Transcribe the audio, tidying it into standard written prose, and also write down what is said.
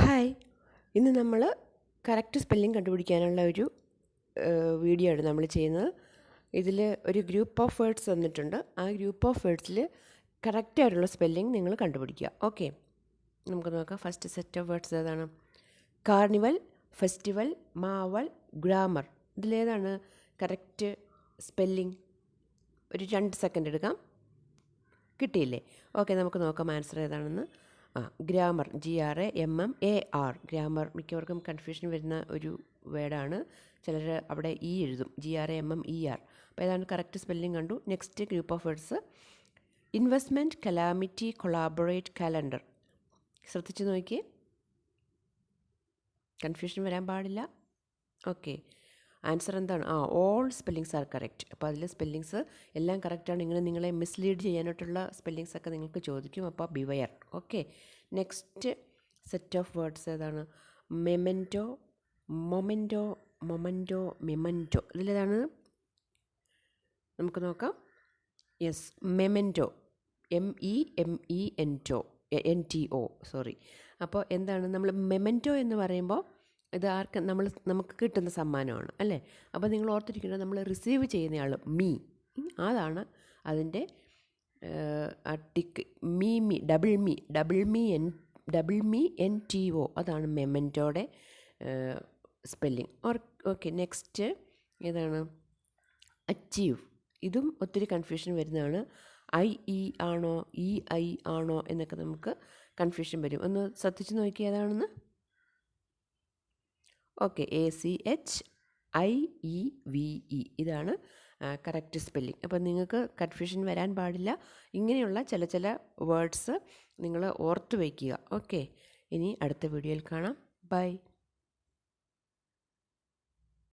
Hi, ഇന്ന് നമ്മൾ correct spelling കണ്ടുപിടിക്കാനുള്ള ഒരു വീഡിയോ ആണ് നമ്മൾ ചെയ്യുന്നത്. ഇതിൽ ഒരു ഗ്രൂപ്പ് ഓഫ് വേർഡ്സ് തന്നിട്ടുണ്ട്. ആ ഗ്രൂപ്പ് ഓഫ് വേർഡ്സിൽ കറക്റ്റായിട്ടുള്ള സ്പെല്ലിംഗ് നിങ്ങൾ കണ്ടുപിടിക്കുക. ഓക്കെ, നമുക്ക് നോക്കാം. ഫസ്റ്റ് സെറ്റ് ഓഫ് വേർഡ്സ് ഏതാണ്? Carnival, festival, marvel, grammar. ഇതിലേതാണ് കറക്റ്റ് സ്പെല്ലിംഗ്? ഒരു 2 സെക്കൻഡ് എടുക്കാം. കിട്ടിയില്ലേ? ഓക്കെ, നമുക്ക് നോക്കാം ആൻസർ ഏതാണെന്ന്. Grammar, GRAMMAR. ഗ്രാമർ മിക്കവർക്കും കൺഫ്യൂഷൻ വരുന്ന ഒരു വേർഡാണ്. ചിലർ അവിടെ എഴുതും, GRAMMER. അപ്പോൾ ഏതാണ് കറക്റ്റ് സ്പെല്ലിംഗ് കണ്ടു. Next group of words investment, calamity, collaborate, calendar. ശ്രദ്ധിച്ച് നോക്കിയേ, കൺഫ്യൂഷൻ വരാൻ പാടില്ല. ഓക്കെ, ആൻസർ എന്താണ്? All spellings are correct. അപ്പോൾ അതിൽ സ്പെല്ലിങ്സ് എല്ലാം കറക്റ്റാണ്. ഇങ്ങനെ നിങ്ങളെ മിസ്ലീഡ് ചെയ്യാനായിട്ടുള്ള സ്പെല്ലിങ്സ് ഒക്കെ നിങ്ങൾക്ക് ചോദിക്കും. അപ്പോൾ beware. Okay, next set of words ഏതാണ്? Memento, momento, momento, memento. ഇതിലേതാണ്? നമുക്ക് നോക്കാം. Yes, memento, MEMENTO. സോറി. അപ്പോൾ എന്താണ് നമ്മൾ മെമെൻറ്റോ എന്ന് പറയുമ്പോൾ ഇത് നമുക്ക് കിട്ടുന്ന സമ്മാനമാണ് അല്ലേ? അപ്പോൾ നിങ്ങൾ ഓർത്തിരിക്കുന്നത് നമ്മൾ റിസീവ് ചെയ്യുന്നയാൾ അതാണ് അതിൻ്റെ ടിക്ക്. Double me NTO. അതാണ് മെമെൻറ്റോയുടെ സ്പെല്ലിംഗ്. ഓക്കെ, നെക്സ്റ്റ് ഏതാണ്? അച്ചീവ്. ഇതും ഒത്തിരി കൺഫ്യൂഷൻ വരുന്നതാണ്. IE ആണോ EI ആണോ എന്നൊക്കെ നമുക്ക് കൺഫ്യൂഷൻ വരും. ഒന്ന് ശ്രദ്ധിച്ച് നോക്കി ഏതാണെന്ന്. Okay, ACHIEVE. ഇതാണ് കറക്റ്റ് സ്പെല്ലിംഗ്. അപ്പോൾ നിങ്ങൾക്ക് കൺഫ്യൂഷൻ വരാൻ പാടില്ല. ഇങ്ങനെയുള്ള ചില വേർഡ്സ് നിങ്ങൾ ഓർത്ത് വയ്ക്കുക. ഓക്കെ, ഇനി അടുത്ത വീഡിയോയിൽ കാണാം. ബൈ.